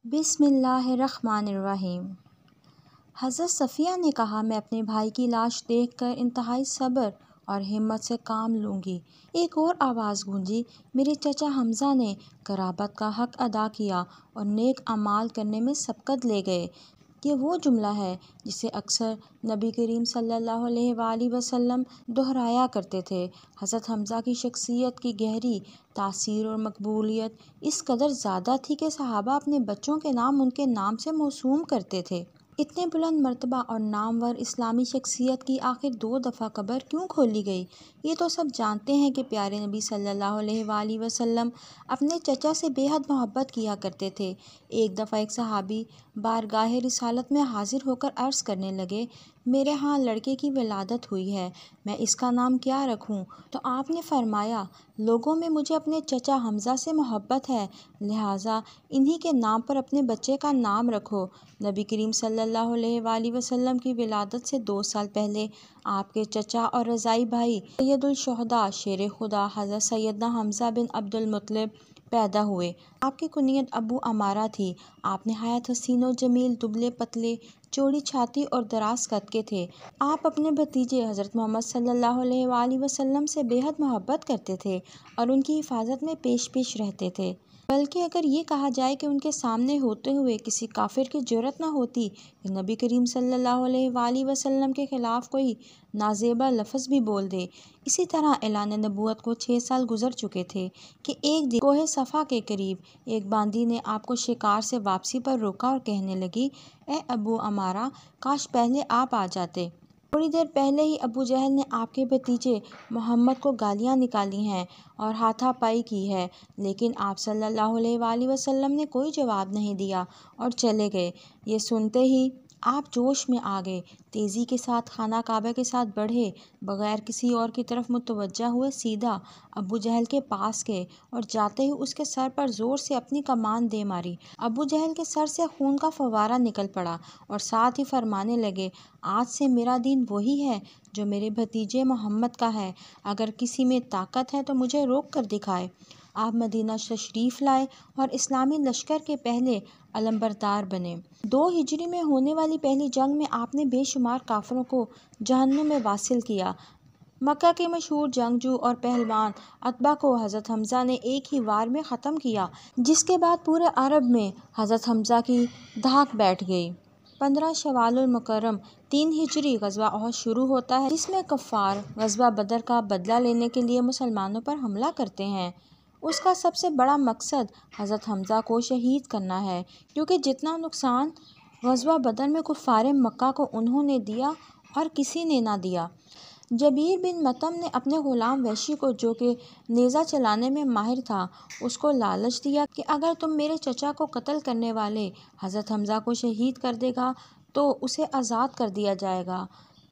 بسم اللہ الرحمن الرحیم۔ حضرت صفیہ نے کہا، میں اپنے بھائی کی لاش دیکھ کر انتہائی صبر اور ہمت سے کام لوں گی۔ ایک اور آواز گونجی، میرے چچا حمزہ نے قرابت کا حق ادا کیا اور نیک اعمال کرنے میں سبقت لے گئے۔ یہ وہ جملہ ہے جسے اکثر نبی کریم صلی اللہ علیہ وآلہ وسلم دہرایا کرتے تھے۔ حضرت حمزہ کی شخصیت کی گہری تاثیر اور مقبولیت اس قدر زیادہ تھی کہ صحابہ اپنے بچوں کے نام ان کے نام سے موسوم کرتے تھے۔ اتنے بلند مرتبہ اور نامور اسلامی شخصیت کی آخر 2 دفعہ قبر کیوں کھولی گئی؟ یہ تو سب جانتے ہیں کہ پیارے نبی صلی اللہ علیہ وآلہ وسلم اپنے چچا سے بے حد محبت کیا کرتے تھے۔ ایک دفعہ ایک صحابی بارگاہ رسالت میں حاضر ہو کر عرض کرنے لگے، میرے ہاں لڑکے کی ولادت ہوئی ہے، میں اس کا نام کیا رکھوں؟ تو آپ نے فرمایا، لوگوں میں مجھے اپنے چچا حمزہ سے محبت ہے، لہٰذا انہی کے نام پر اپنے بچے کا نام رکھو۔ نبی کریم صلی اللہ علیہ وآلہ وسلم کی ولادت سے 2 سال پہلے آپ کے چچا اور رضاعی بھائی سید الشہداء شیر خدا حضرت سیدنا حمزہ بن عبد المطلب پیدا ہوئے۔ آپ کی کنیت ابو عمارہ تھی۔ آپ نہایت حسین و جمیل، دبلے پتلے، چوڑی چھاتی اور دراز قد کے تھے۔ آپ اپنے بھتیجے حضرت محمد صلی اللہ علیہ وآلہ وسلم سے بے حد محبت کرتے تھے اور ان کی حفاظت میں پیش پیش رہتے تھے۔ بلکہ اگر یہ کہا جائے کہ ان کے سامنے ہوتے ہوئے کسی کافر کی جرأت نہ ہوتی کہ نبی کریم صلی اللہ علیہ وآلہ وسلم کے خلاف کوئی نازیبا لفظ بھی بول دے۔ اسی طرح اعلان نبوت کو 6 سال گزر چکے تھے کہ ایک دن کوہ صفا کے قریب ایک باندی نے آپ کو شکار سے واپسی پر روکا اور کہنے لگی، اے ابو عمارہ، کاش پہلے آپ آ جاتے۔ تھوڑی دیر پہلے ہی ابو جہل نے آپ کے بھتیجے محمد کو گالیاں نکالی ہیں اور ہاتھا پائی کی ہے، لیکن آپ صلی اللہ علیہ وآلہ وسلم نے کوئی جواب نہیں دیا اور چلے گئے۔ یہ سنتے ہی آپ جوش میں آ گئے، تیزی کے ساتھ خانہ کعبہ کی طرف بڑھے، بغیر کسی اور کی طرف متوجہ ہوئے سیدھا ابو جہل کے پاس گئے اور جاتے ہی اس کے سر پر زور سے اپنی کمان دے ماری۔ ابو جہل کے سر سے خون کا فوارہ نکل پڑا اور ساتھ ہی فرمانے لگے، آج سے میرا دین وہی ہے جو میرے بھتیجے محمد کا ہے، اگر کسی میں طاقت ہے تو مجھے روک کر دکھائے۔ آپ مدینہ تشریف لائے اور اسلامی لشکر کے پہلے علمبردار بنے۔ 2 ہجری میں ہونے والی پہلی جنگ میں آپ نے بے شمار کافروں کو جہنم میں واصل کیا۔ مکہ کے مشہور جنگجو اور پہلوان عتبہ کو حضرت حمزہ نے ایک ہی وار میں ختم کیا، جس کے بعد پورے عرب میں حضرت حمزہ کی دھاک بیٹھ گئی۔ 15 شوال المکرم 3 ہجری غزوہ احد شروع ہوتا ہے، جس میں کفار غزوہ بدر کا بدلہ لینے کے لیے مسلمانوں پر حملہ کرتے ہیں۔ اس کا سب سے بڑا مقصد حضرت حمزہ کو شہید کرنا ہے، کیونکہ جتنا نقصان غزوہ بدر میں کفار مکہ کو انہوں نے دیا اور کسی نے نہ دیا۔ جبیر بن مطعم نے اپنے غلام وحشی کو، جو کہ نیزہ چلانے میں ماہر تھا، اس کو لالچ دیا کہ اگر تم میرے چچا کو قتل کرنے والے حضرت حمزہ کو شہید کر دے گا تو اسے آزاد کر دیا جائے گا۔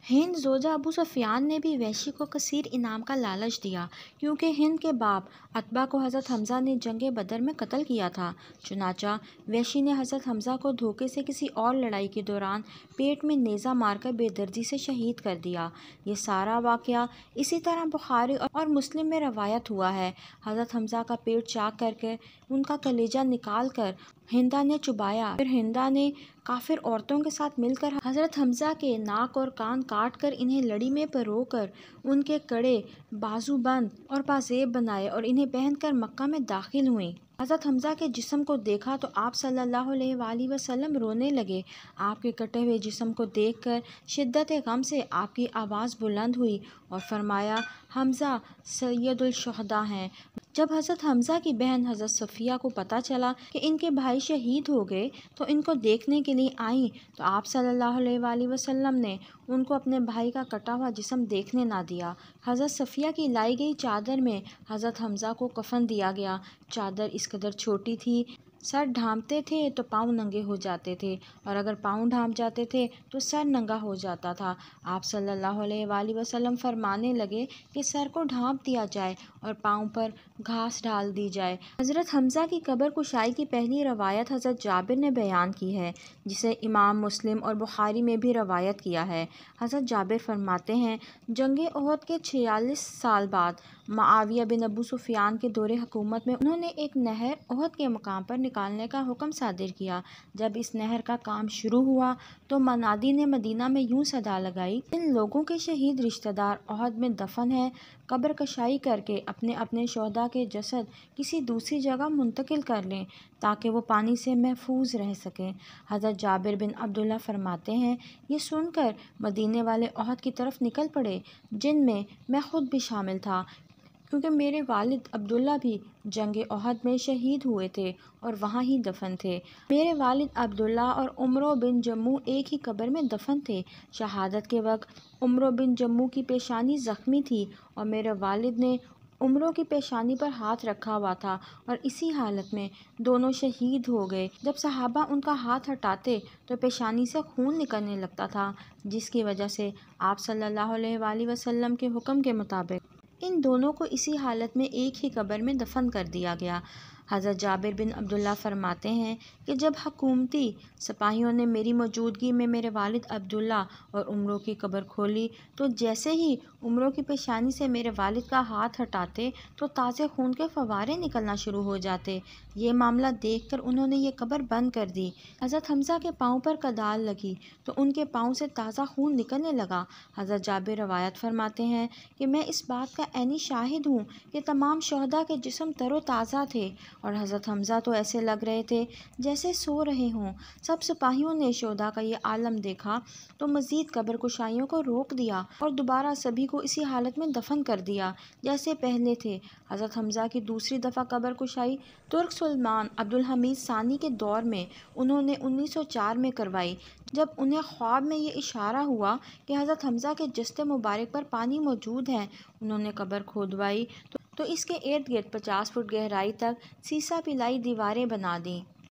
ہند زوجہ ابو سفیان نے بھی وحشی کو کثیر انعام کا لالچ دیا، کیونکہ ہند کے باپ عتبہ کو حضرت حمزہ نے جنگ بدر میں قتل کیا تھا۔ چنانچہ وحشی نے حضرت حمزہ کو دھوکے سے کسی اور لڑائی کے دوران پیٹ میں نیزہ مار کر بے دردی سے شہید کر دیا۔ یہ سارا واقعہ اسی طرح بخاری اور مسلم میں روایت ہوا ہے۔ حضرت حمزہ کا پیٹ چاک کر کے ان کا کلیجہ نکال کر ہندا نے چبایا، پھر ہندا نے کافر عورتوں کے ساتھ مل کر حضرت حمزہ کے ناک اور کان کاٹ کر انہیں لڑی میں پرو کر ان کے کڑے، بازو بند اور پازیب بنائے اور انہیں پہن کر مکہ میں داخل ہوئیں۔ حضرت حمزہ کے جسم کو دیکھا تو آپ صلی اللہ علیہ وآلہ وسلم رونے لگے۔ آپ کے کٹے ہوئے جسم کو دیکھ کر شدت غم سے آپ کی آواز بلند ہوئی اور فرمایا، حمزہ سید الشہداء ہیں۔ جب حضرت حمزہ کی بہن حضرت صفیہ کو پتہ چلا کہ ان کے بھائی شہید ہو گئے تو ان کو دیکھنے کے لیے آئیں، تو آپ صلی اللہ علیہ وآلہ وسلم نے ان کو اپنے بھائی کا کٹا ہوا جسم دیکھنے نہ دیا۔ حضرت صفیہ کی لائی گئی چادر میں حضرت حمزہ کو کفن دیا گیا۔ چادر اس قدر چھوٹی تھی، سر ڈھانپتے تھے تو پاؤں ننگے ہو جاتے تھے، اور اگر پاؤں ڈھانپ جاتے تھے تو سر ننگا ہو جاتا تھا۔ آپ صلی اللہ علیہ وآلہ وسلم فرمانے لگے کہ سر کو ڈھانپ دیا جائے اور پاؤں پر گھاس ڈال دی جائے۔ حضرت حمزہ کی قبر کشائی کی پہلی روایت حضرت جابر نے بیان کی ہے، جسے امام مسلم اور بخاری میں بھی روایت کیا ہے۔ حضرت جابر فرماتے ہیں، جنگ احد کے 46 سال بعد معاویہ بن ابو سفیان کے دور حکومت میں انہوں نے ایک نہر احد کے مقام پر نکالنے کا حکم صادر کیا۔ جب اس نہر کا کام شروع ہوا تو منادی نے مدینہ میں یوں صدا لگائی، جن لوگوں کے شہید رشتہ دار احد میں دفن ہیں، قبر کشائی کر کے اپنے اپنے شہداء کے جسد کسی دوسری جگہ منتقل کر لیں تاکہ وہ پانی سے محفوظ رہ سکیں۔ حضرت جابر بن عبداللہ فرماتے ہیں، یہ سن کر مدینے والے احد کی طرف نکل پڑے، جن میں میں خود بھی شامل تھا، کیونکہ میرے والد عبداللہ بھی جنگ احد میں شہید ہوئے تھے اور وہاں ہی دفن تھے۔ میرے والد عبداللہ اور عمرو بن جموح ایک ہی قبر میں دفن تھے۔ شہادت کے وقت عمرو بن جموح کی پیشانی زخمی تھی اور میرے والد نے عمرو کی پیشانی پر ہاتھ رکھا ہوا تھا اور اسی حالت میں دونوں شہید ہو گئے۔ جب صحابہ ان کا ہاتھ ہٹاتے تو پیشانی سے خون نکلنے لگتا تھا، جس کی وجہ سے آپ صلی اللہ علیہ وآلہ وسلم کے حکم کے مطابق ان دونوں کو اسی حالت میں ایک ہی قبر میں دفن کر دیا گیا۔ حضرت جابر بن عبداللہ فرماتے ہیں کہ جب حکومتی سپاہیوں نے میری موجودگی میں میرے والد عبداللہ اور عمرو کی قبر کھولی تو جیسے ہی عمرو کی پیشانی سے میرے والد کا ہاتھ ہٹاتے تو تازے خون کے فوارے نکلنا شروع ہو جاتے۔ یہ معاملہ دیکھ کر انہوں نے یہ قبر بند کر دی۔ حضرت حمزہ کے پاؤں پر کدال لگی تو ان کے پاؤں سے تازہ خون نکلنے لگا۔ حضرت جابر روایت فرماتے ہیں کہ میں اس بات کا عینی شاہد ہوں کہ تمام شہداء کے جسم تر و تازہ تھے اور حضرت حمزہ تو ایسے لگ رہے تھے جیسے سو رہے ہوں۔ سب سپاہیوں نے شہداء کا یہ عالم دیکھا تو مزید قبر کشائیوں کو روک دیا اور دوبارہ سبھی کو اسی حالت میں دفن کر دیا جیسے پہلے تھے۔ حضرت حمزہ کی دوسری دفعہ قبر کشائی ترک سلطان عبدالحمید ثانی کے دور میں انہوں نے 1904 میں کروائی۔ جب انہیں خواب میں یہ اشارہ ہوا کہ حضرت حمزہ کے جسد مبارک پر پانی موجود ہے، انہوں نے قبر کھودوائی تو اس کے ارد گرد 50 فٹ گہرائی تک سیسہ پلائی دیواریں بنا دیں۔